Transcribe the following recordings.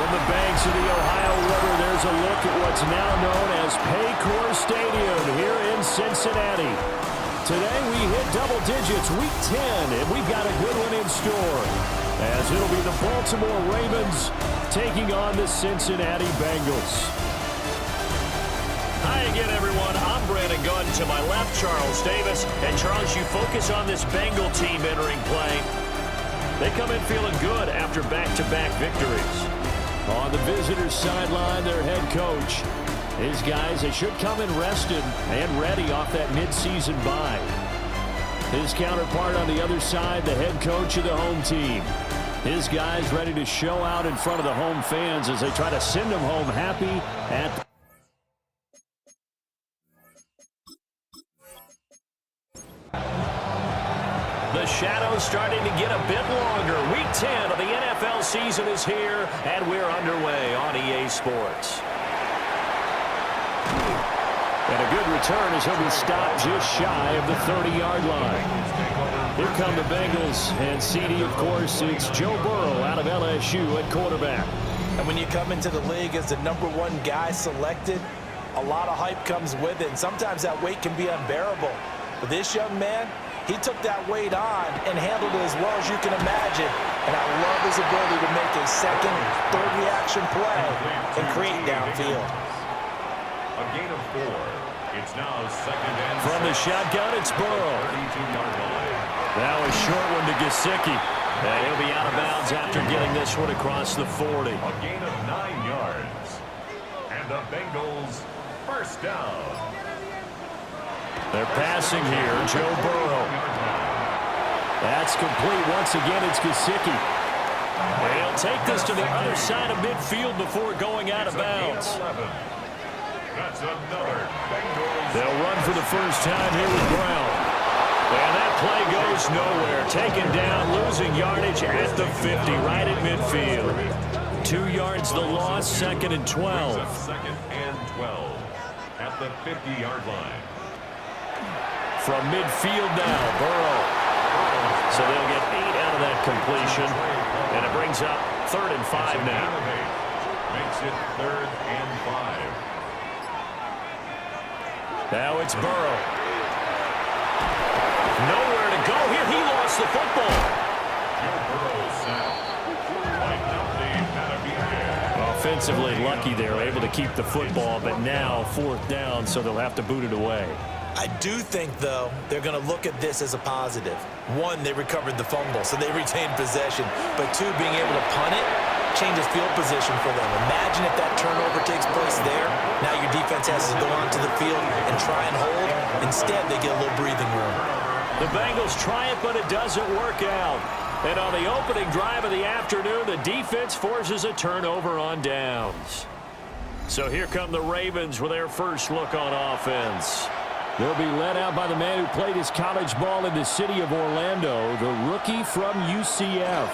From the banks of the Ohio River, there's a look at what's now known as Paycor Stadium here in Cincinnati. Today we hit double digits, week 10, and we've got a good one in store, as it'll be the Baltimore Ravens taking on the Cincinnati Bengals. Hi again, everyone. I'm Brandon Gunn. To my left, Charles Davis. And Charles, you focus on this Bengal team entering play. They come in feeling good after back-to-back victories. On the visitors' sideline, their head coach. His guys, they should come in rested and ready off that midseason bye. His counterpart on the other side, the head coach of the home team. His guys ready to show out in front of the home fans as they try to send them home happy at the shadow's starting to get a bit longer. Week 10 of the NFL season is here, and we're underway on EA Sports. And a good return as he'll be stopped just shy of the 30-yard line. Here come the Bengals, and CD, of course, it's Joe Burrow out of LSU at quarterback. And when you come into the league as the #1 guy selected, a lot of hype comes with it, and sometimes that weight can be unbearable. But this young man, he took that weight on and handled it as well as you can imagine. And I love his ability to make a second, third reaction play and create downfield. A gain of 4. It's now second and from the shotgun, it's Burrow. Now a short one to Gesicki. And he'll be out of bounds after getting this one across the 40. A gain of 9 yards. And the Bengals first down. They're passing here, Joe Burrow. That's complete. Once again, it's Gesicki. He'll take this to the other side of midfield before going out of bounds. That's another Bengals. They'll run for the first time here with Brown. And that play goes nowhere. Taken down, losing yardage at the 50, right at midfield. 2 yards the loss, second and 12. Second and 12 at the 50-yard line. From midfield now, Burrow. So they'll get 8 out of that completion. And it brings up 3rd and 5 now. Makes it 3rd and 5. Now it's Burrow. Nowhere to go here. He lost the football. Joe Burrow sacked. Offensively lucky they're able to keep the football, but now 4th down, so they'll have to boot it away. I do think, though, they're going to look at this as a positive. 1, they recovered the fumble, so they retained possession. But 2, being able to punt it changes field position for them. Imagine if that turnover takes place there. Now your defense has to go onto the field and try and hold. Instead, they get a little breathing room. The Bengals try it, but it doesn't work out. And on the opening drive of the afternoon, the defense forces a turnover on downs. So here come the Ravens with their first look on offense. They'll be led out by the man who played his college ball in the city of Orlando, the rookie from UCF.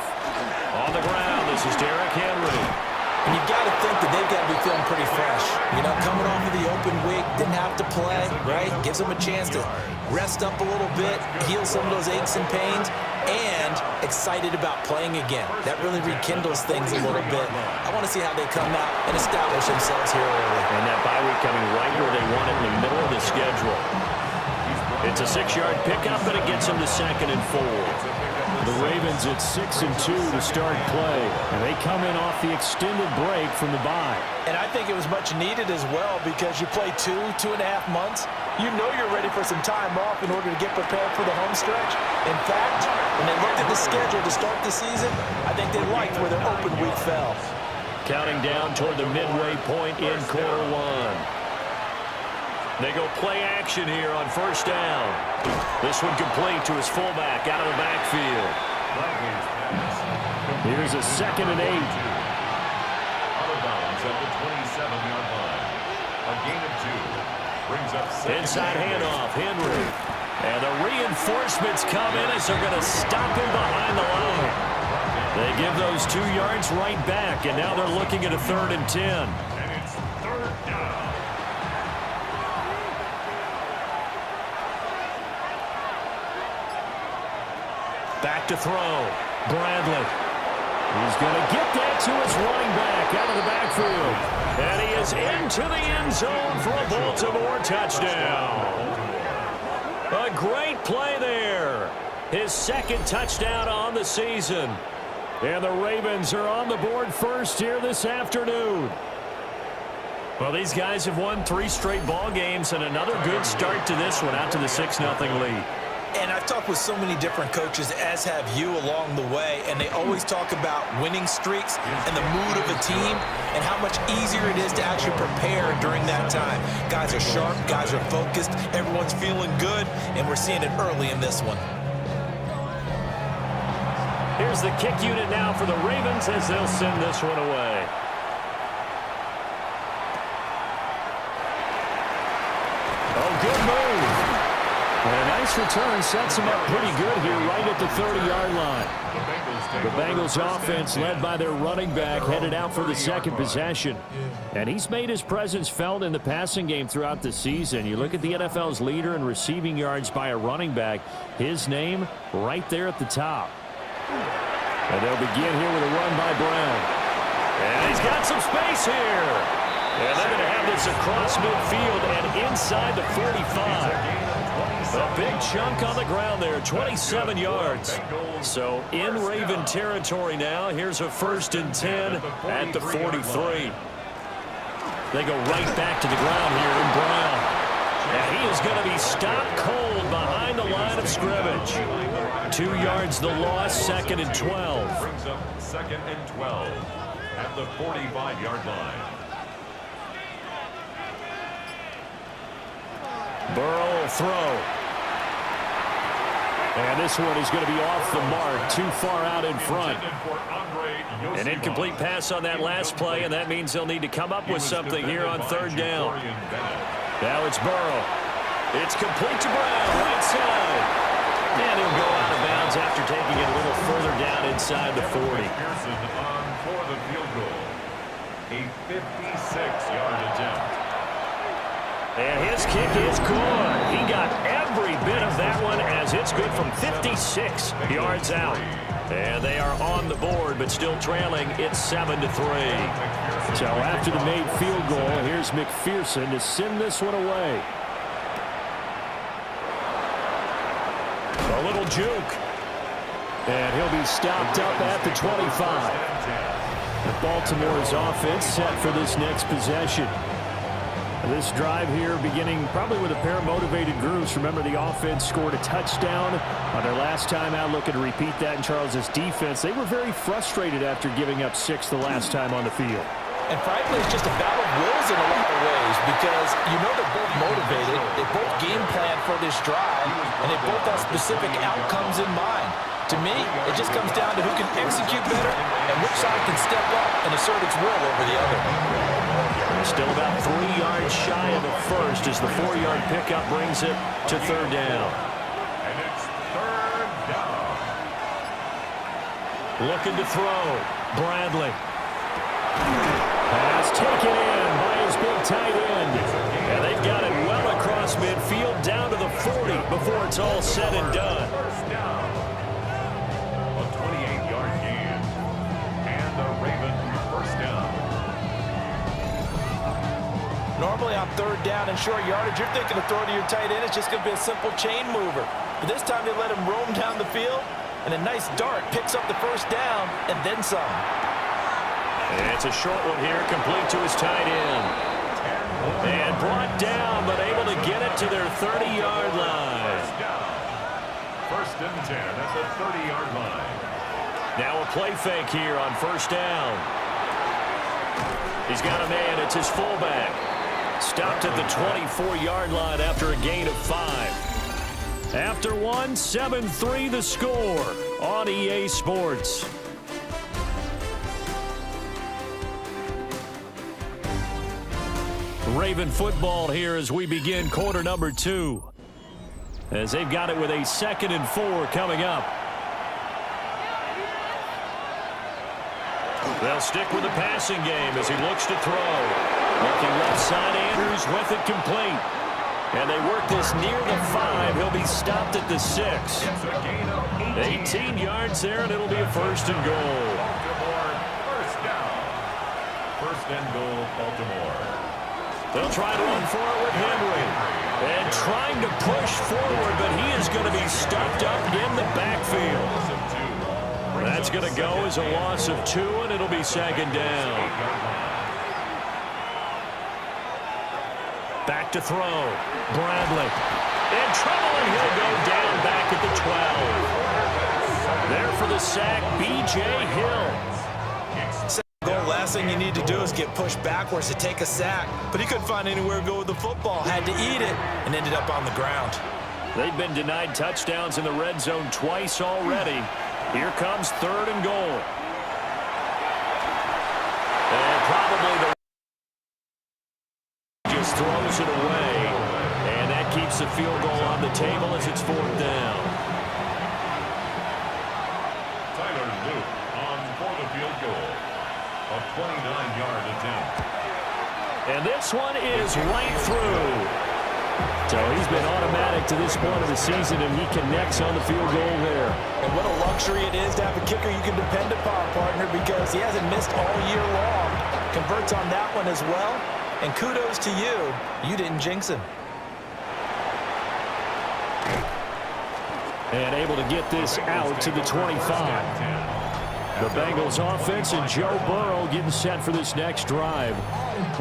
On the ground, this is Derrick Henry. And you've got to think that they've got to be feeling pretty fresh. You know, coming off of the open week, didn't have to play, right? Gives them a chance to rest up a little bit, heal some of those aches and pains, and excited about playing again. That really rekindles things a little bit. I want to see how they come out and establish themselves here early. And that bye week coming right where they want it in the middle of the schedule. It's a 6-yard pickup, but it gets them to 2nd and 4. The Ravens at 6-2 to start play, and they come in off the extended break from the bye. And I think it was much needed as well, because you play 2.5 months. You know you're ready for some time off in order to get prepared for the home stretch. In fact, when they looked at the schedule to start the season, I think they liked where their open week fell. Counting down toward the midway point in quarter 1. They go play action here on first down. This one complete to his fullback out of the backfield. Here's a 2nd and 8. Out of bounds at the 27-yard line. A gain of 2. Brings up inside handoff, Henry. And the reinforcements come in as they're going to stop him behind the line. They give those 2 yards right back, and now they're looking at a 3rd and 10. And it's 3rd down. Back to throw. Bradley. He's going to get that to his running back out of the backfield. And he is into the end zone for a Baltimore touchdown. A great play there. His second touchdown on the season. And the Ravens are on the board first here this afternoon. Well, these guys have won 3 straight ball games and another good start to this one out to the 6-0 lead. And I've talked with so many different coaches, as have you, along the way, and they always talk about winning streaks and the mood of a team and how much easier it is to actually prepare during that time. Guys are sharp, guys are focused, everyone's feeling good, and we're seeing it early in this one. Here's the kick unit now for the Ravens as they'll send this one away. Oh, good move. And a nice return sets him up pretty good here right at the 30-yard line. The Bengals offense led by their running back headed out for the second possession. And he's made his presence felt in the passing game throughout the season. You look at the NFL's leader in receiving yards by a running back. His name right there at the top. And they'll begin here with a run by Brown. And he's got some space here. And they're going to have this across midfield and inside the 45. A big chunk on the ground there, 27 yards. So in Raven territory now. Here's a 1st and 10 at the 43. They go right back to the ground here in Brown. And he is going to be stopped cold behind the line of scrimmage. 2 yards the loss, 2nd and 12. Brings up 2nd and 12 at the 45-yard line. Burrow will throw. And this one is going to be off the mark, too far out in front. An incomplete pass on that last play, and that means they'll need to come up with something here on 3rd down. Now it's Burrow. It's complete to Brown, right side. And he'll go out of bounds after taking it a little further down inside the 40. Pearson on for the field goal. A 56-yard attempt. And his kick is good. He got every bit of that one as it's good from 56 yards out. And they are on the board, but still trailing. It's 7-3. So after the made field goal, here's McPherson to send this one away. A little juke. And he'll be stopped up at the 25. Baltimore's offense set for this next possession. This drive here beginning probably with a pair of motivated groups. Remember, the offense scored a touchdown on their last time out, looking to repeat that in Charles's defense. They were very frustrated after giving up 6 the last time on the field. And frankly, it's just a battle of wills in a lot of ways because you know they're both motivated, they both game plan for this drive, and they both have specific outcomes in mind. To me, it just comes down to who can execute better and which side can step up and assert its will over the other. Still about 3 yards shy of the first as the 4-yard pickup brings it to 3rd down. And it's 3rd down. Looking to throw. Bradley. Pass taken in by his big tight end. And they've got it well across midfield down to the 40 before it's all said and done. First down. A 28-yard gain. And the Ravens first down. Normally on 3rd down and short yardage, you're thinking of throwing to your tight end. It's just going to be a simple chain mover. But this time they let him roam down the field, and a nice dart picks up the 1st down and then some. And it's a short one here, complete to his tight end. And brought down, but able to get it to their 30-yard line. First and 10 at the 30-yard line. Now a play fake here on 1st down. He's got a man. It's his fullback. Stopped at the 24-yard line after a gain of 5. After one, 7-3 the score on EA Sports. Raven football here as we begin quarter number 2. As they've got it with a 2nd and 4 coming up. They'll stick with the passing game as he looks to throw. Looking left side, Andrews with it complete. And they work this near the 5. He'll be stopped at the 6. 18 yards there, and it'll be a 1st and goal. First and goal, Baltimore. They'll try to run for it with Henry. And trying to push forward, but he is going to be stuffed up in the backfield. That's going to go as a loss of 2, and it'll be second down. Back to throw. Bradley. In trouble, and he'll go down back at the 12. There for the sack, B.J. Hill. Last thing you need to do is get pushed backwards to take a sack. But he couldn't find anywhere to go with the football. Had to eat it and ended up on the ground. They've been denied touchdowns in the red zone twice already. Here comes third and goal. And probably the just throws it away. And that keeps the field goal on the table as it's fourth down. Tyler Luke on for the field goal. A 29-yard attempt. And this one is right through. So he's been automatic to this point of the season, and he connects on the field goal there. And what a luxury it is to have a kicker you can depend upon, partner, because he hasn't missed all year long. Converts on that one as well. And kudos to you. You didn't jinx him. And able to get this out to the 25. The Bengals offense and Joe Burrow getting set for this next drive.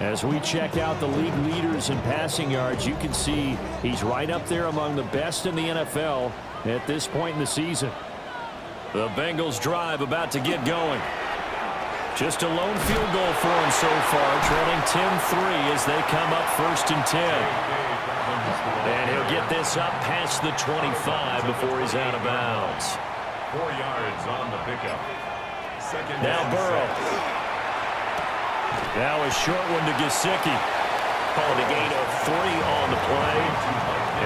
As we check out the league leaders in passing yards, you can see he's right up there among the best in the NFL at this point in the season. The Bengals drive about to get going. Just a lone field goal for him so far, trailing 10-3 as they come up first and 10. And he'll get this up past the 25 before he's out of bounds. 4 yards on the pickup. Now Burrow. Now a short one to Gesicki. Called a gain of 3 on the play.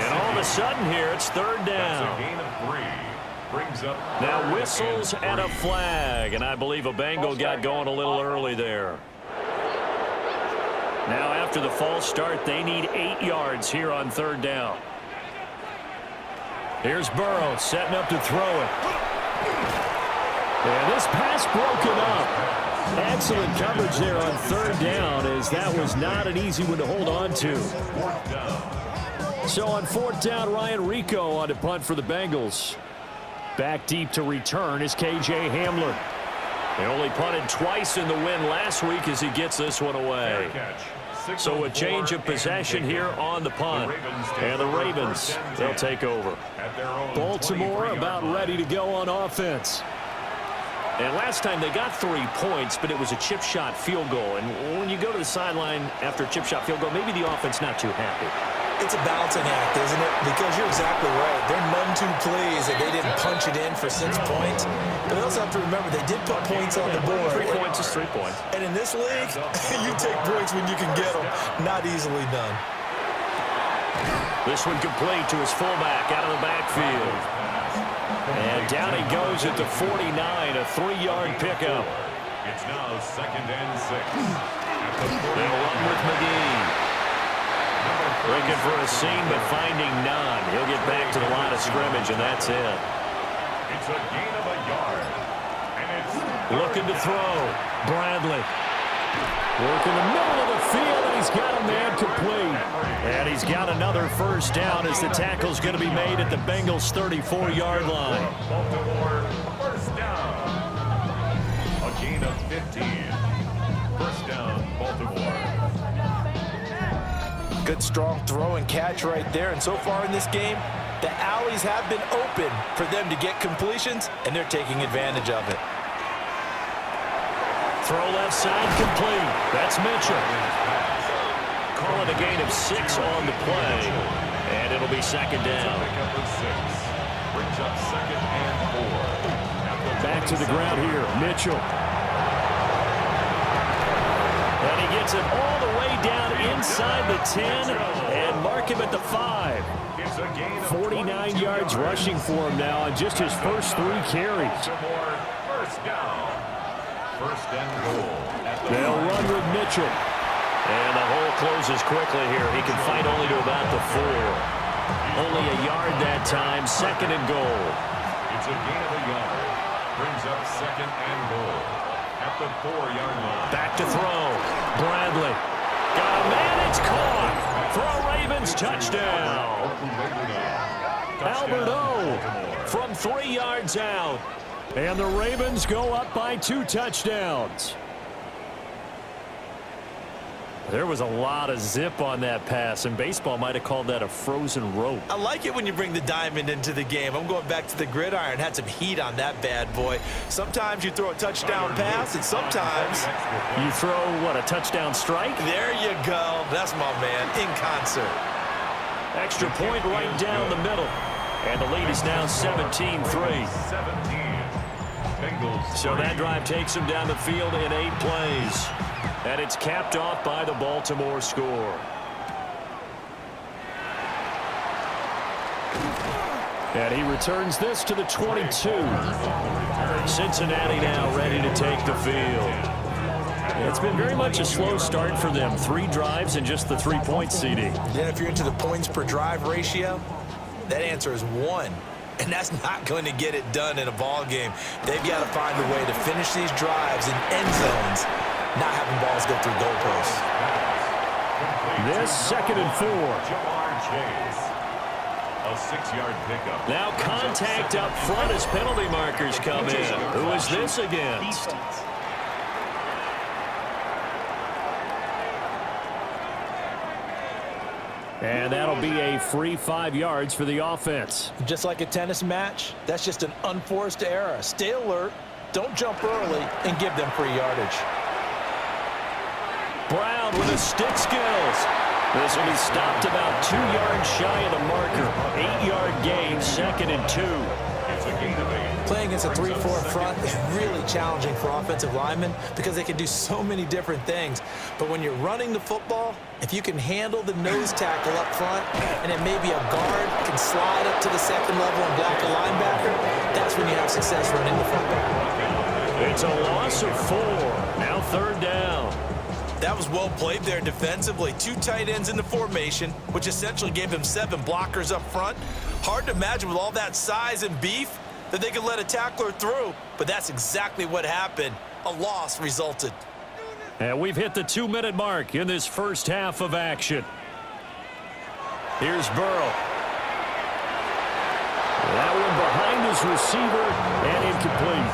And all of a sudden here, it's third down. That's a gain of 3. Brings up now whistles and a flag. And I believe a Bengal got going a little early there. Now after the false start, they need 8 yards here on third down. Here's Burrow setting up to throw it. And this pass broken up. Excellent coverage there on third down, as that was not an easy one to hold on to. So on fourth down, Ryan Rico on to punt for the Bengals. Back deep to return is K.J. Hamler. They only punted twice in the win last week as he gets this one away. So a change of possession here on the punt. And the Ravens, they'll take over. Baltimore about ready to go on offense. And last time they got 3 points, but it was a chip shot field goal. And when you go to the sideline after a chip shot field goal, maybe the offense not too happy. It's a balancing act, isn't it? Because you're exactly right. They're none too pleased that they didn't punch it in for 6 points. But they also have to remember they did put points on the board. 3 points is 3 points. And in this league, you take points when you can get them. Not easily done. This one complete to his fullback out of the backfield. And down he goes at the 49, a 3-yard pickup. It's now second and 6. They'll run with McGee. Looking for a seam, but finding none. He'll get back to the line of scrimmage, and that's it. It's a gain of a yard. And it's looking to throw. Bradley. Working the middle of the field, and he's got a man complete. And he's got another first down as the tackle's going to be made at the Bengals' 34-yard line. Baltimore, first down. A gain of 15. First down, Baltimore. Good strong throw and catch right there. And so far in this game, the alleys have been open for them to get completions, and they're taking advantage of it. Throw left side complete. That's Mitchell. Call it a gain of 6 on the play. And it'll be second down. Brings up second and 4. Back to the ground here, Mitchell. And he gets it all the way down inside the 10 and mark him at the 5. 49 yards rushing for him now on just his first 3 carries. First down. First and goal. They'll run with Mitchell. And the hole closes quickly here. He can fight only to about the 4. Only a yard that time. Second and goal. It's a gain of a yard. Brings up second and goal. at the 4-yard line. Back to throw. Bradley. Got a man. It's caught for a Ravens touchdown. Albert O from 3 yards out. And the Ravens go up by 2 touchdowns. There was a lot of zip on that pass, and baseball might have called that a frozen rope. I like it when you bring the diamond into the game. I'm going back to the gridiron. Had some heat on that bad boy. Sometimes you throw a touchdown pass, and sometimes You throw, what, a touchdown strike? there you go. That's my man in concert. Extra point right down the middle. And the lead is now 17-3. 17. Bengals. So that drive takes them down the field in 8 plays. And it's capped off by the Baltimore score. And he returns this to the 22. Cincinnati now ready to take the field. It's been very much a slow start for them. 3 drives and just the 3-point CD. Then if you're into the points per drive ratio, that answer is 1. And that's not going to get it done in a ball game. They've got to find a way to finish these drives in end zones, not having balls go through goalposts. This 2nd and 4. Jamar Chase. A 6-yard pickup. Now contact up front as penalty markers come in. Who is this against? And that'll be a free 5 yards for the offense. Just like a tennis match, that's just an unforced error. Stay alert, don't jump early, and give them free yardage. Brown with his stick skills. This will be stopped about 2 yards shy of the marker. 8-yard gain, 2nd and 2. It's a gain of 8. Playing against a 3-4 front is really challenging for offensive linemen because they can do so many different things. But when you're running the football, if you can handle the nose tackle up front and then maybe a guard can slide up to the 2nd level and block a linebacker, that's when you have success running the football. It's a loss of 4. Now 3rd down. That was well played there defensively. 2 tight ends in the formation, which essentially gave them 7 blockers up front. Hard to imagine with all that size and beef that they could let a tackler through, but that's exactly what happened. A loss resulted. And we've hit the 2-minute mark in this first half of action. Here's Burrow. That one behind his receiver and incomplete.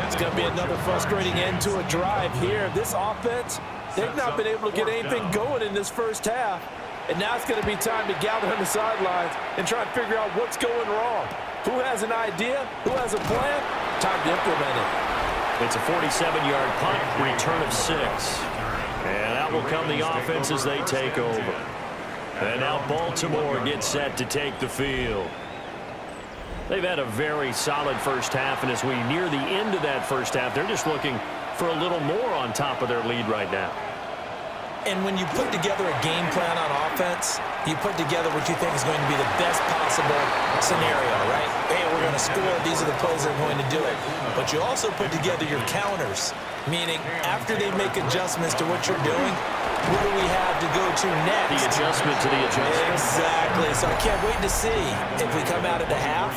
It's going to be another frustrating end to a drive here. This offense, they've not been able to get anything going in this first half. And now it's going to be time to gather on the sidelines and try and figure out what's going wrong. Who has an idea? Who has a plan? Time to implement it. It's a 47-yard punt, return of 6. And out will come the offense as they take over. And now Baltimore gets set to take the field. They've had a very solid first half, and as we near the end of that first half, they're just looking for a little more on top of their lead right now. And when you put together a game plan on offense, you put together what you think is going to be the best possible scenario, right? Hey, we're going to score. These are the plays that are going to do it. But you also put together your counters, meaning after they make adjustments to what you're doing, what do we have to go to next? The adjustment to the adjustment. Exactly. So I can't wait to see if we come out of the half,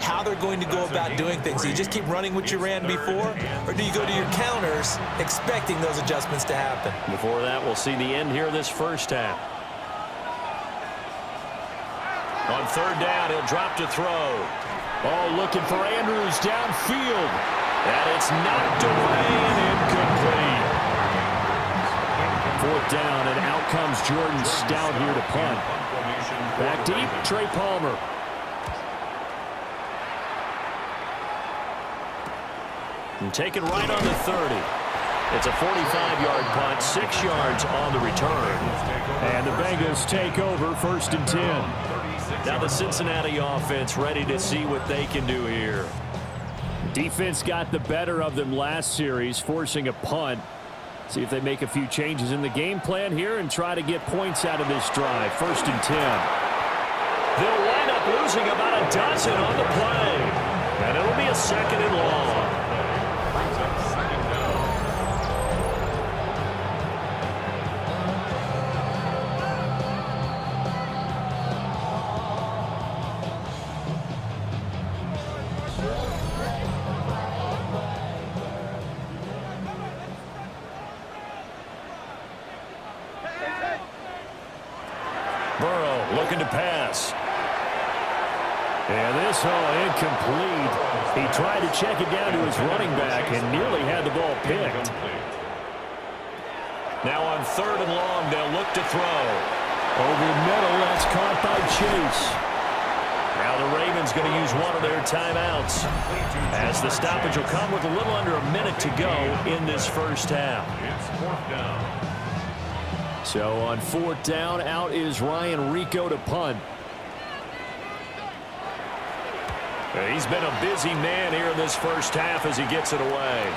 how they're going to go about doing things. Do you just keep running what you ran before, or do you go to your counters expecting those adjustments to happen? Before that, we'll see the end here of this first half. On 3rd down, he'll drop to throw. Oh, looking for Andrews downfield. And it's knocked away and incomplete. 4th down, and out comes Jordan Stout here to punt. Back deep, Trey Palmer. And taken right on the 30. It's a 45-yard punt, 6 yards on the return. And the Bengals take over 1st and 10. Now the Cincinnati offense ready to see what they can do here. Defense got the better of them last series, forcing a punt. See if they make a few changes in the game plan here and try to get points out of this drive. 1st and 10. They'll wind up losing about a dozen on the play. And it'll be a 2nd and long. to pass. And this incomplete. He tried to check it down to his running back and nearly had the ball picked. Now on 3rd and long, they'll look to throw. Over the middle, that's caught by Chase. Now the Ravens going to use one of their timeouts, as the stoppage will come with a little under a minute to go in this first half. It's 4th down. So on 4th down, out is Ryan Rico to punt. He's been a busy man here in this first half as he gets it away.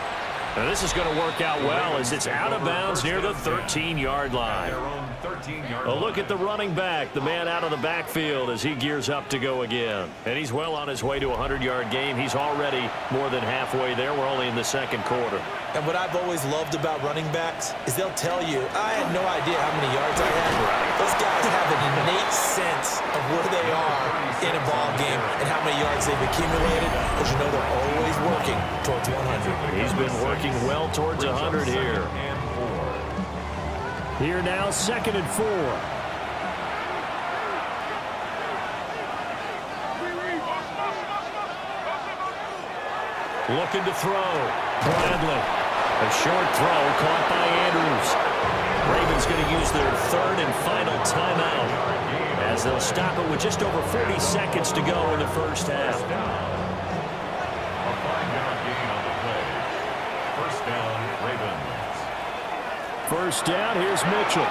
Now this is going to work out well as it's out of bounds near the 13-yard line. A look at the running back, the man out of the backfield as he gears up to go again. And he's well on his way to a 100-yard game. He's already more than halfway there. We're only in the 2nd quarter. And what I've always loved about running backs is they'll tell you, I had no idea how many yards I had. Those guys have an innate sense of where they are in a ball game and how many yards they've accumulated, because you know they're always working towards 100. He's been working well towards 100 here. Here now, 2nd and 4. Looking to throw. Bradley. A short throw caught by Andrews. Ravens going to use their 3rd and final timeout as they'll stop it with just over 40 seconds to go in the first half. A 5-yard gain on the play. 1st down, Ravens. 1st down, here's Mitchell.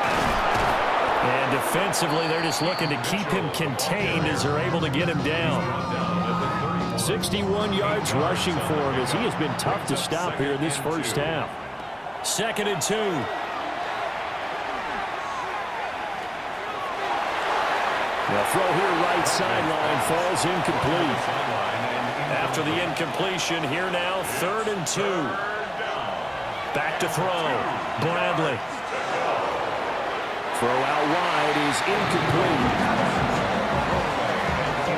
And defensively, they're just looking to keep him contained as they're able to get him down. 61 yards rushing for him as he has been tough to stop here in this first half. 2nd and 2. The throw here right sideline falls incomplete. After the incompletion, here now 3rd and 2. Back to throw. Bradley. Throw out wide is incomplete.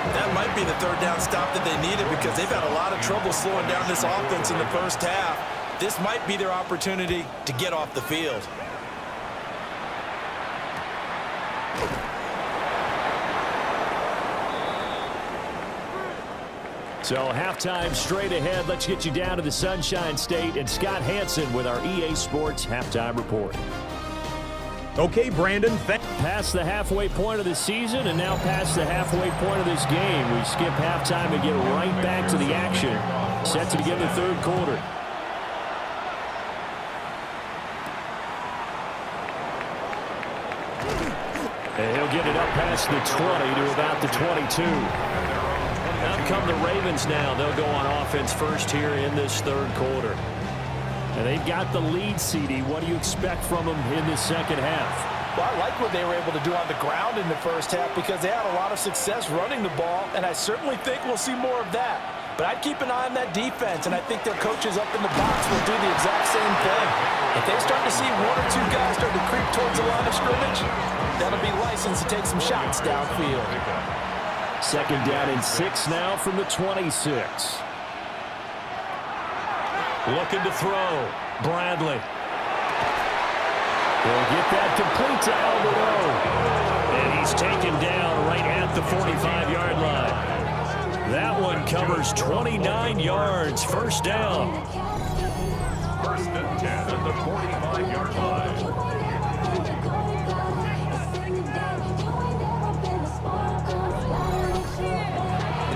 That might be the 3rd down stop that they needed, because they've had a lot of trouble slowing down this offense in the first half. This might be their opportunity to get off the field. So halftime straight ahead. Let's get you down to the Sunshine State and Scott Hansen with our EA Sports halftime report. Okay, Brandon. Past the halfway point of the season and now past the halfway point of this game. We skip halftime and get right back to the action. Set to begin the 3rd quarter. And he'll get it up past the 20 to about the 22. Out come the Ravens now. They'll go on offense first here in this 3rd quarter. And they've got the lead, CD. What do you expect from them in the 2nd half? Well, I like what they were able to do on the ground in the first half, because they had a lot of success running the ball, and I certainly think we'll see more of that. But I'd keep an eye on that defense, and I think their coaches up in the box will do the exact same thing. If they start to see 1 or 2 guys start to creep towards the line of scrimmage, that'll be licensed to take some shots downfield. 2nd down and 6 now from the 26. Looking to throw. Bradley. He'll get that complete to Alvaro. And he's taken down right at the 45-yard line. That one covers 29 yards. 1st down. 1st and 10 at the 45-yard line.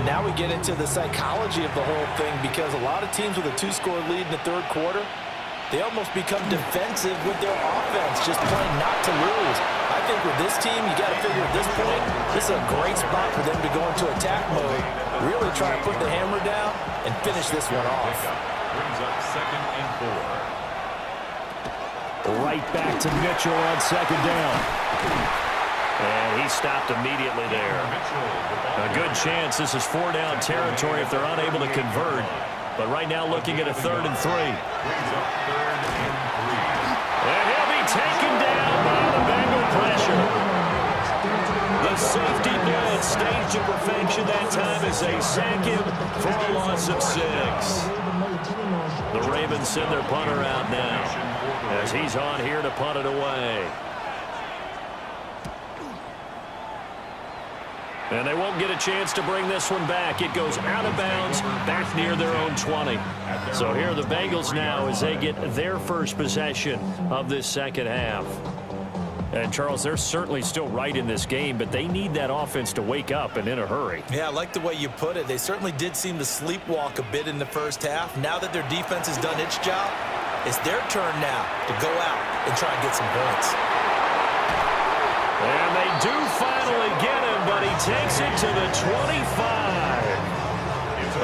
Now we get into the psychology of the whole thing, because a lot of teams with a 2-score lead in the 3rd quarter, they almost become defensive with their offense, just playing not to lose. I think with this team, you got to figure at this point, this is a great spot for them to go into attack mode, really try to put the hammer down and finish this one off. Brings up 2nd and 4. Right back to Mitchell on 2nd down. And he stopped immediately there. A good chance this is 4-down territory if they're unable to convert. But right now looking at a 3rd and 3. Brings up 3rd and 3. And he'll be taken down by the Bengal pressure. The safety net staged to perfection that time as they sack him for a loss of 6. The Ravens send their punter out now as he's on here to punt it away. And they won't get a chance to bring this one back. It goes out of bounds, back near their own 20. So here are the Bengals now as they get their first possession of this second half. And, Charles, they're certainly still right in this game, but they need that offense to wake up and in a hurry. Yeah, I like the way you put it. They certainly did seem to sleepwalk a bit in the first half. Now that their defense has done its job, it's their turn now to go out and try and get some points. And they do finally get him, but he takes it to the 25.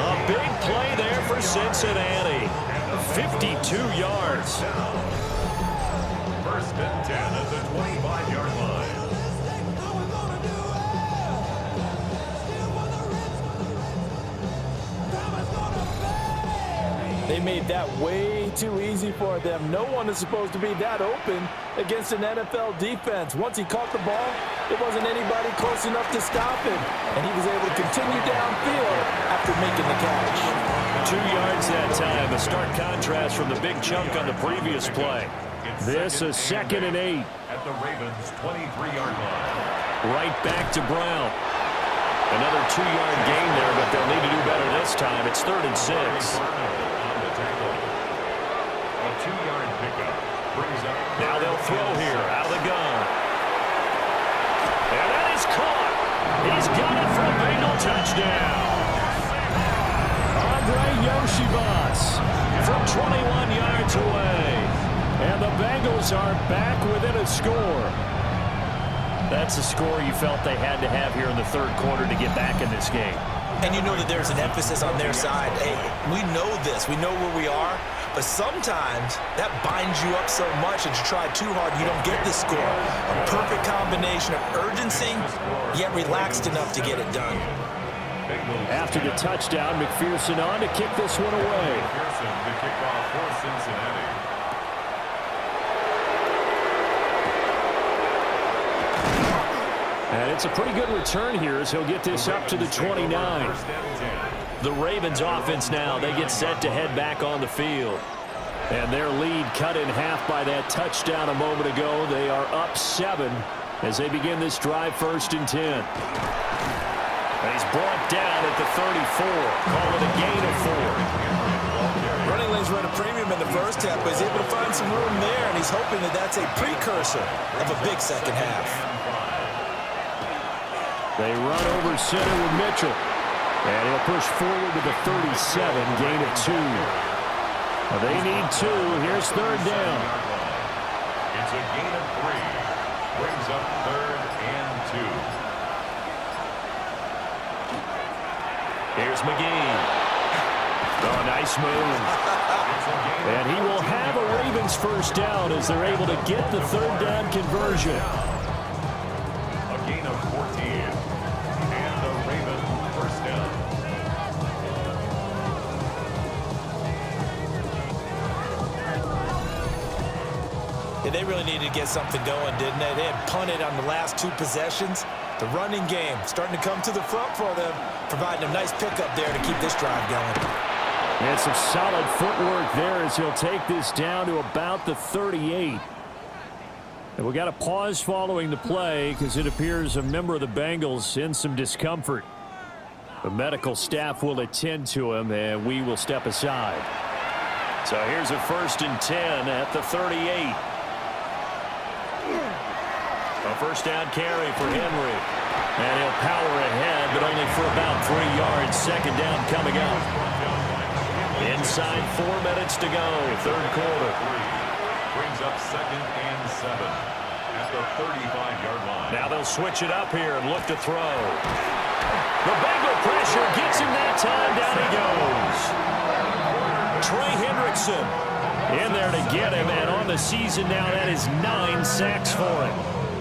A big play there for Cincinnati. 52 yards. First and 10 at the 25-yard line. They made that way too easy for them. No one is supposed to be that open against an NFL defense. Once he caught the ball, there wasn't anybody close enough to stop him, and he was able to continue downfield after making the catch. 2 yards that time, a stark contrast from the big chunk on the previous play. This is 2nd and 8. At the Ravens' 23-yard line. Right back to Brown. Another 2-yard gain there, but they'll need to do better this time. It's 3rd and 6. A 2-yard pickup brings up. Now they'll throw here out of the gun. And that is caught. He's got it for a Bengal touchdown. Andre Yoshivas from 21 yards away. And the Bengals are back within a score. That's a score you felt they had to have here in the third quarter to get back in this game. And you know that there's an emphasis on their side. Hey, we know this. We know where we are. But sometimes that binds you up so much that you try too hard, you don't get the score. A perfect combination of urgency, yet relaxed enough to get it done. After the touchdown, McPherson on to kick this one away. McPherson to kick off for Cincinnati. And it's a pretty good return here as he'll get this up to the 29. The Ravens offense now, they get set to head back on the field. And their lead cut in half by that touchdown a moment ago. They are up 7 as they begin this drive 1st and 10. And he's brought down at the 34. Call it a gain of 4. Running lanes run a premium in the first half, but he's able to find some room there, and he's hoping that that's a precursor of a big second half. They run over center with Mitchell. And he'll push forward to the 37, gain of 2. They need 2. Here's 3rd down. It's a gain of 3. Brings up 3rd and 2. Here's McGee. Oh, nice move. And he will have a Ravens first down as they're able to get the 3rd down conversion. A gain of 14. And the Ravens first down. Yeah, they really needed to get something going, didn't they? They had punted on the last 2 possessions. The running game starting to come to the front for them, providing a nice pickup there to keep this drive going. And some solid footwork there as he'll take this down to about the 38. And we got a pause following the play because it appears a member of the Bengals in some discomfort. The medical staff will attend to him, and we will step aside. So here's a 1st and 10 at the 38. A first down carry for Henry. And he'll power ahead, but only for about 3 yards. 2nd down coming up. Inside 4 minutes to go, 3rd quarter. Brings up 2nd and 7 at the 35-yard line. Now they'll switch it up here and look to throw. The Bengal pressure gets him that time. Down he goes. Trey Hendrickson in there to get him, and on the season now, that is 9 sacks for him.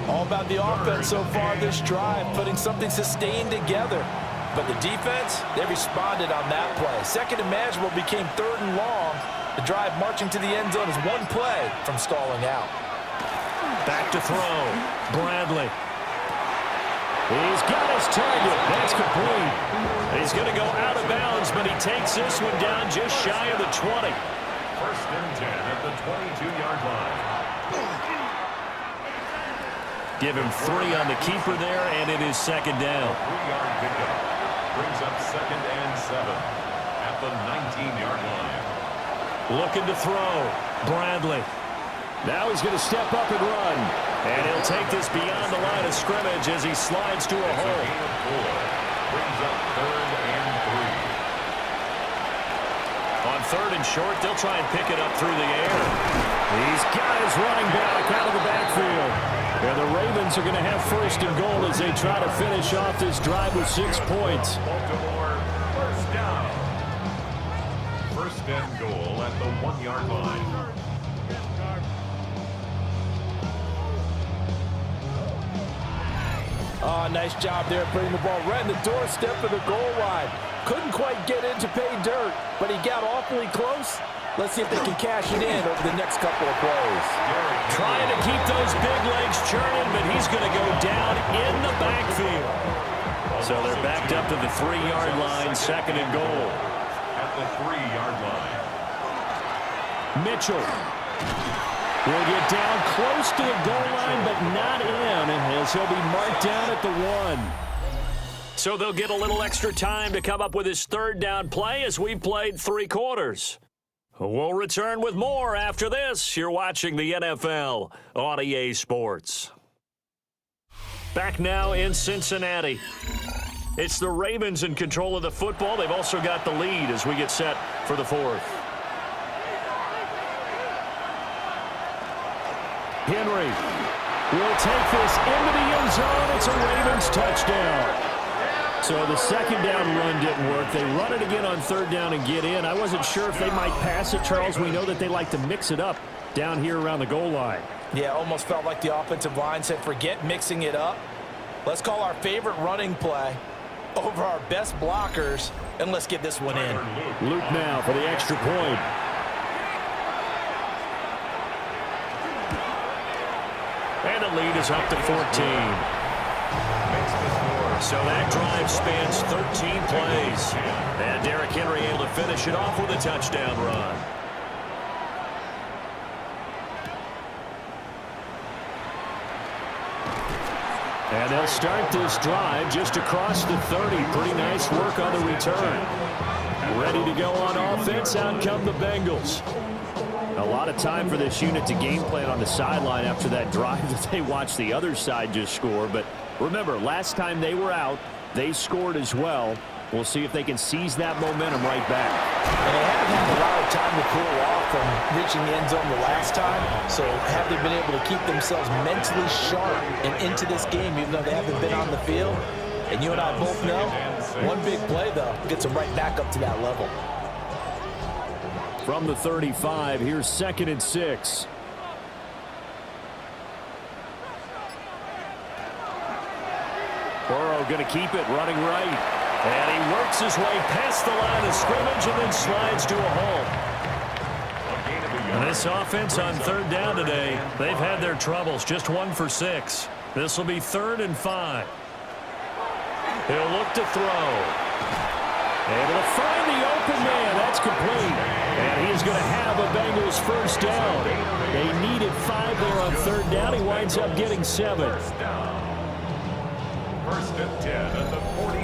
All about the offense so far this drive, putting something sustained together. But the defense, they responded on that play. 2nd and manageable became 3rd and long. The drive marching to the end zone is 1 play from stalling out. Back to throw. Bradley. He's got his target. That's complete. He's going to go out of bounds, but he takes this one down just shy of the 20. 1st and 10 at the 22-yard line. Give him 3 on the keeper there, and it is second down. 3-yard pickup. Brings up 2nd and 7 at the 19-yard line. Looking to throw. Bradley. Now he's going to step up and run. And he'll take this beyond the line of scrimmage as he slides to a It's a hole. gain of 4. Brings up 3rd and 3. On 3rd and short, they'll try and pick it up through the air. He's got his running back out of the backfield. And the Ravens are going to have 1st and goal as they try to finish off this drive with 6 points. Baltimore, 1st down. 1st and goal at the 1-yard line. Oh, nice job there putting the ball right in the doorstep of the goal line. Couldn't quite get in to pay dirt, but he got awfully close. Let's see if they can cash it in over the next couple of plays. Trying to keep those big legs churning, but he's going to go down in the backfield. So they're backed up to the 3-yard line, 2nd and goal. At the 3-yard line. Mitchell will get down close to the goal line, but not in, as he'll be marked down at the 1. So they'll get a little extra time to come up with his 3rd down play as we've played 3 quarters. We'll return with more after this. You're watching the NFL on EA Sports. Back now in Cincinnati. It's the Ravens in control of the football. They've also got the lead as we get set for the 4th. Henry will take this into the end zone. It's a Ravens touchdown. So the 2nd down run didn't work. They run it again on 3rd down and get in. I wasn't sure if they might pass it, Charles. We know that they like to mix it up down here around the goal line. Yeah, almost felt like the offensive line said, forget mixing it up. Let's call our favorite running play over our best blockers, and let's get this one in. Luke now for the extra point. And the lead is up to 14. So that drive spans 13 plays. And Derrick Henry able to finish it off with a touchdown run. And they'll start this drive just across the 30. Pretty nice work on the return. Ready to go on offense. Out come the Bengals. A lot of time for this unit to game plan on the sideline after that drive that they watched the other side just score. But remember, last time they were out, they scored as well. We'll see if they can seize that momentum right back. And they haven't had a lot of time to cool off from reaching the end zone the last time. So have they been able to keep themselves mentally sharp and into this game, even though they haven't been on the field? And you and I both know, one big play, though, gets them right back up to that level. From the 35, here's 2nd and 6. Burrow going to keep it running right. And he works his way past the line of scrimmage and then slides to a hole. This offense on 3rd down today, they've had their troubles. Just 1 for 6. This will be 3rd and 5. He'll look to throw. Able to find the open man. That's complete. And he's going to have a Bengals 1st down. They needed 5 there on 3rd down. He winds up getting 7. 1st and 10 at the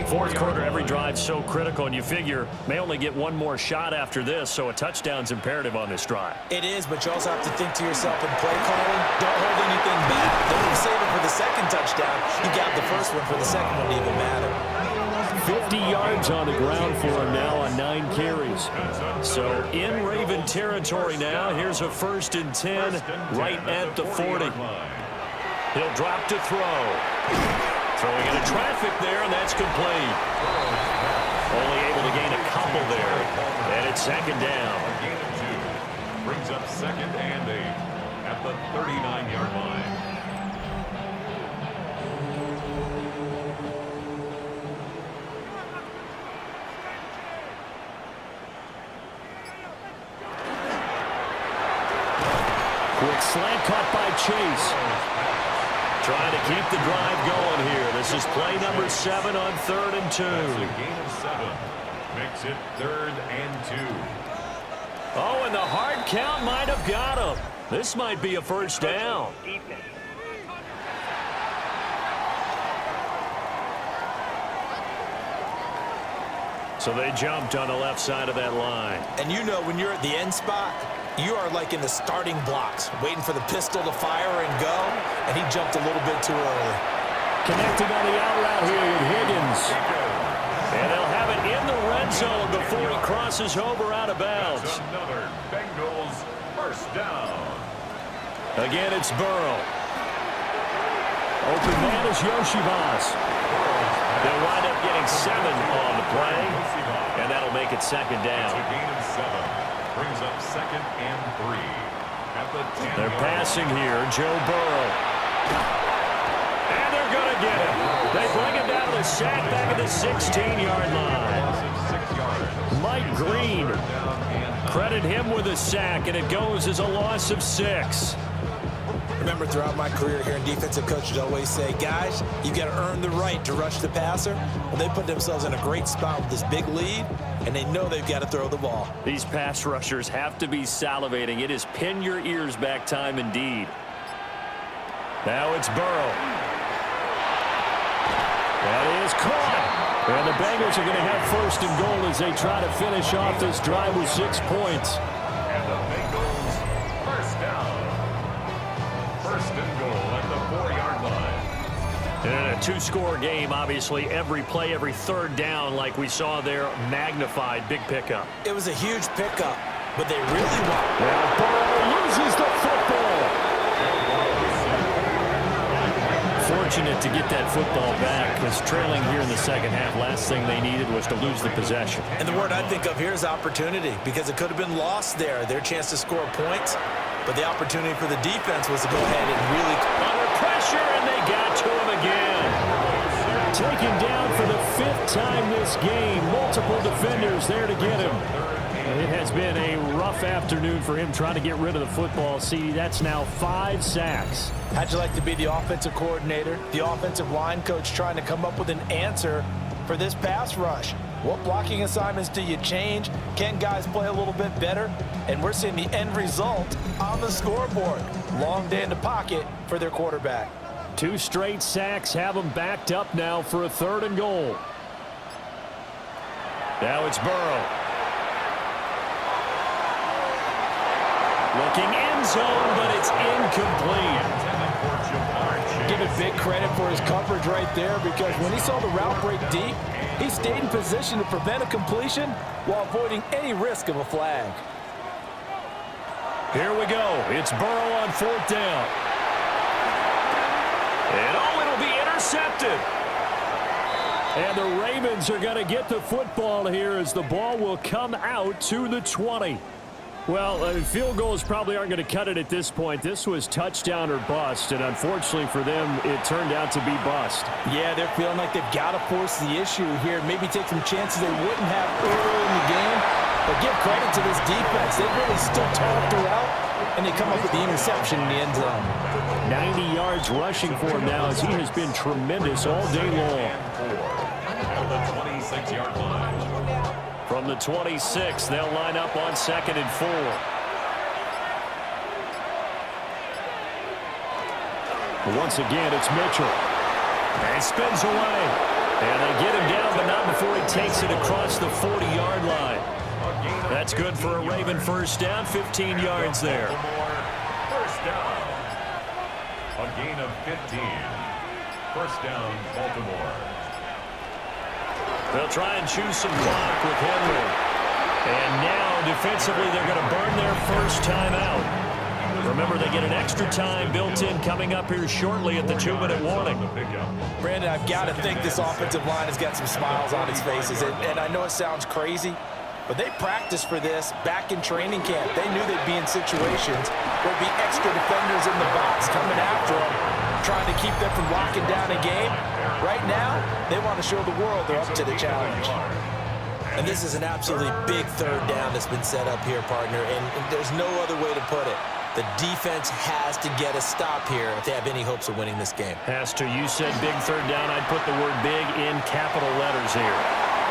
4th quarter, every drive so critical, and you figure may only get one more shot after this, so a touchdown's imperative on this drive. It is, but you also have to think to yourself in play calling, don't hold anything back. Don't save it for the 2nd touchdown. You got the 1st one for the 2nd one to even matter. 50 yards on the ground for him now on 9 carries. So in Raven territory now, here's a 1st and 10 right at the 40. He'll drop to throw. Throwing into traffic there, and that's complete. Only able to gain a couple there, and it's 2nd down. A gain of 2. Brings up 2nd and 8 at the 39-yard line. Quick slant caught by Chase. Trying to keep the drive going here. This is play number 7 on 3rd and 2. That's a gain of 7. Makes it 3rd and 2. Oh, and the hard count might have got him. This might be a 1st down. So they jumped on the left side of that line. And you know when you're at the end spot, you are like in the starting blocks, waiting for the pistol to fire and go, and he jumped a little bit too early. Connecting on the out route here with Higgins. And they'll have it in the red zone before he crosses over out of bounds. That's another Bengals first down. Again, it's Burrow. Open man is Yoshivas. They'll wind up getting 7 on the play, and that'll make it second down. It's a gain of 7. Brings up 2nd and 3. At the 10. They're passing here, Joe Burrow. And they're going to get him. They bring him down to the sack back at the 16-yard line. Mike Green, credit him with a sack, and it goes as a loss of 6. Remember, throughout my career here in defensive coaches always say, guys, you got to earn the right to rush the passer. Well, they put themselves in a great spot with this big lead, and they know they've got to throw the ball. These pass rushers have to be salivating. It is pin your ears back time indeed. Now it's Burrow. That is caught. And the Bengals are going to have first and goal as they try to finish off this drive with 6 points. And the Bengals first down. First and goal at the 4-yard line. And a 2-score game, obviously. Every play, every third down, like we saw there, magnified. Big pickup. It was a huge pickup, but they really want. Now Burrow loses the football. Fortunate to get that football back, because trailing here in the second half, last thing they needed was to lose the possession. And the word I think of here is opportunity, because it could have been lost there, their chance to score points. But the opportunity for the defense was to go ahead and really... Under pressure, and they got to him again. Taken down for the 5th time this game. Multiple defenders there to get him. It has been a rough afternoon for him trying to get rid of the football. See, that's now 5 sacks. How'd you like to be the offensive coordinator, the offensive line coach trying to come up with an answer for this pass rush? What blocking assignments do you change? Can guys play a little bit better? And we're seeing the end result on the scoreboard. Long day in the pocket for their quarterback. 2 straight sacks have them backed up now for a 3rd and goal. Now it's Burrow. Looking end zone, but it's incomplete. Give it big credit for his coverage right there, because when he saw the route break deep, he stayed in position to prevent a completion while avoiding any risk of a flag. Here we go. It's Burrow on 4th down. And it'll be intercepted. And the Ravens are going to get the football here as the ball will come out to the 20. Well, field goals probably aren't going to cut it at this point. This was touchdown or bust, and unfortunately for them, it turned out to be bust. Yeah, they're feeling like they've got to force the issue here. Maybe take some chances they wouldn't have earlier in the game. But give credit to this defense. They've really stood tall throughout, and they come up with the interception in the end zone. 90 yards rushing for him now as he has been tremendous all day long. At the 26-yard line. From the 26, they'll line up on 2nd and 4. Once again, it's Mitchell. And spins away. And they get him down, but not before he takes it across the 40-yard line. That's good for a Raven first down, 15 yards there. First down. A gain of 15. First down, Baltimore. They'll try and choose some clock with Henry. And now, defensively, they're going to burn their first time out. Remember, they get an extra time built in coming up here shortly at the 2-minute warning. Brandon, I've got to think this offensive line has got some smiles on its faces. And I know it sounds crazy, but they practiced for this back in training camp. They knew they'd be in situations where there'd be extra defenders in the box coming after them, trying to keep them from locking down a game. Right now, they want to show the world they're up to the challenge. And this is an absolutely big 3rd down that's been set up here, partner, and there's no other way to put it. The defense has to get a stop here if they have any hopes of winning this game. Has to. You said big 3rd down. I'd put the word big in capital letters here.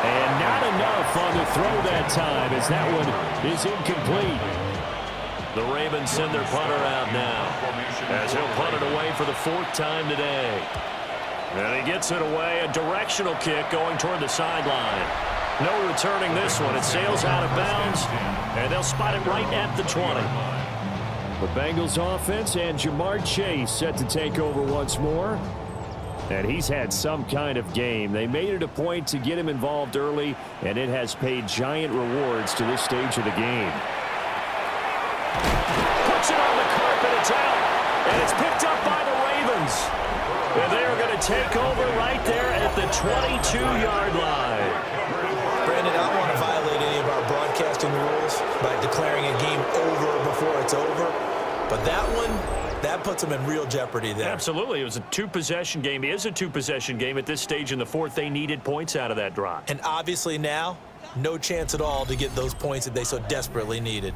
And not enough on the throw that time as that one is incomplete. The Ravens send their punter out now as he'll punt it away for the 4th time today. And he gets it away, a directional kick going toward the sideline. No returning this one. It sails out of bounds, and they'll spot it right at the 20. The Bengals offense and Jamar Chase set to take over once more. And he's had some kind of game. They made it a point to get him involved early, and it has paid giant rewards to this stage of the game. Puts it on the carpet. It's out, and it's picked up by the Ravens. And they are going to take over right there at the 22-yard line. Brandon, I don't want to violate any of our broadcasting rules by declaring a game over before it's over. But that one, that puts them in real jeopardy there. Absolutely. It was a two-possession game. It is a two-possession game at this stage in the fourth. They needed points out of that drive. And obviously now, no chance at all to get those points that they so desperately needed.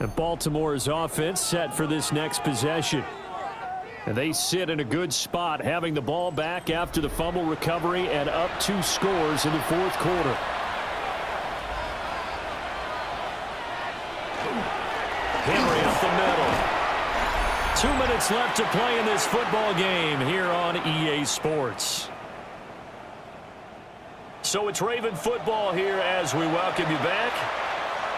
And Baltimore's offense set for this next possession. And they sit in a good spot, having the ball back after the fumble recovery and up 2 scores in the fourth quarter. Henry up the middle. 2 minutes left to play in this football game here on EA Sports. So it's Raven football here as we welcome you back.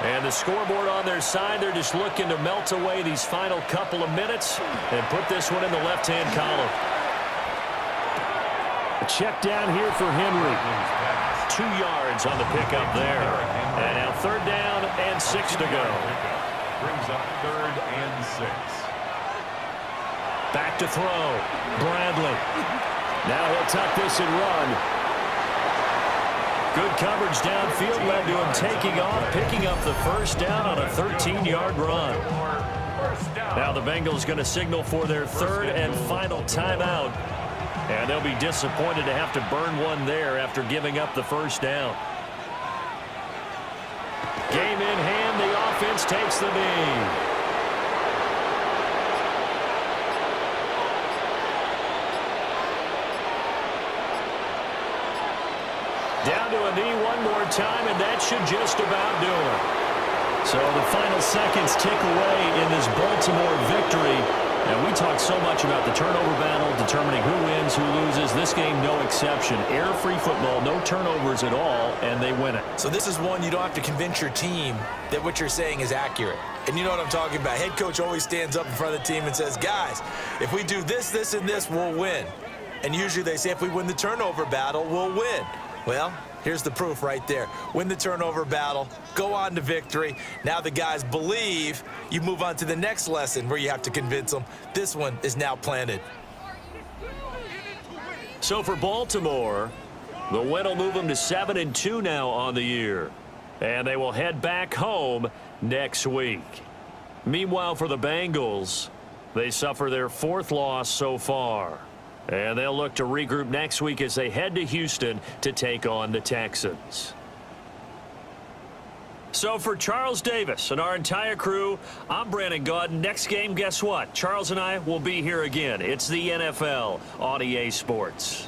And the scoreboard on their side, they're just looking to melt away these final couple of minutes and put this one in the left-hand column. A check down here for Henry. 2 yards on the pickup there. And now 3rd down and 6 to go. Brings up 3rd and 6. Back to throw. Bradley. Now he'll tuck this and run. Good coverage downfield led to him taking off, picking up the 1st down on a 13-yard run. Now the Bengals going to signal for their 3rd and final timeout. And they'll be disappointed to have to burn one there after giving up the 1st down. Game in hand, the offense takes the knee. Down to a knee one more time, and that should just about do it. So the final seconds tick away in this Baltimore victory. And we talked so much about the turnover battle, determining who wins, who loses. This game, no exception. Error-free football, no turnovers at all, and they win it. So this is one you don't have to convince your team that what you're saying is accurate. And you know what I'm talking about. Head coach always stands up in front of the team and says, guys, if we do this, this, and this, we'll win. And usually they say if we win the turnover battle, we'll win. Well, here's the proof right there. Win the turnover battle, go on to victory. Now the guys believe. You move on to the next lesson where you have to convince them. This one is now planted. So for Baltimore, the win will move them to 7-2 now on the year. And they will head back home next week. Meanwhile, for the Bengals, they suffer their 4th loss so far. And they'll look to regroup next week as they head to Houston to take on the Texans. So for Charles Davis and our entire crew, I'm Brandon Gaudin. Next game, guess what? Charles and I will be here again. It's the NFL on EA Sports.